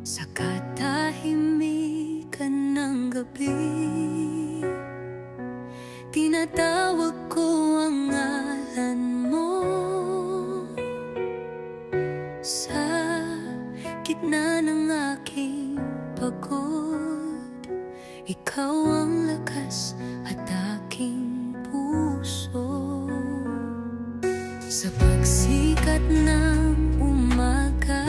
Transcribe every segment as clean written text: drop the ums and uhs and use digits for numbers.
Sa katahimikan ng gabi, tinatawag ko ang ngalan mo. Sa gitna ng aking pagod, ikaw ang lakas at aking puso. Sa pagsikat ng umaga,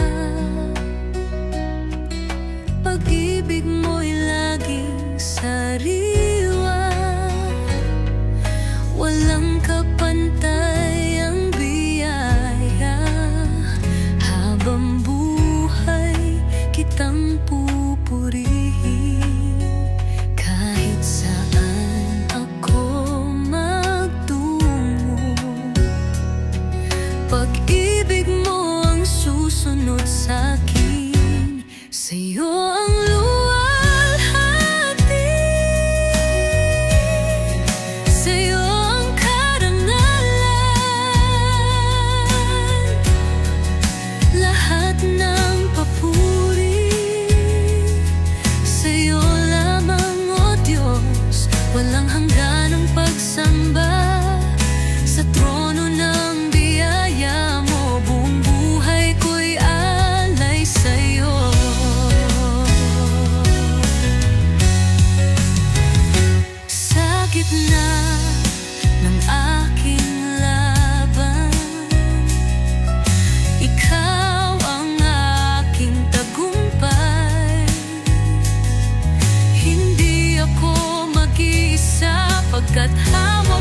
pag-ibig mo'y laging sariwa. Walang kapantay ang biyaya. Habang buhay kitang pupurihin. Kahit saan ako magtungo, pag-ibig mo ang susunod sa'kin. Sa'yo ang luwalhati, sa'yo ang karangalan. Lahat ng papuri sa'yo lamang, O Diyos. Walang hangganang pagsamba sa trono ng biyaya mo. Buong buhay ko'y alay sa'yo. Sa gitna ng aking laban, ikaw ang aking tagumpay. Hindi ako mag-iisa, pagkat hawak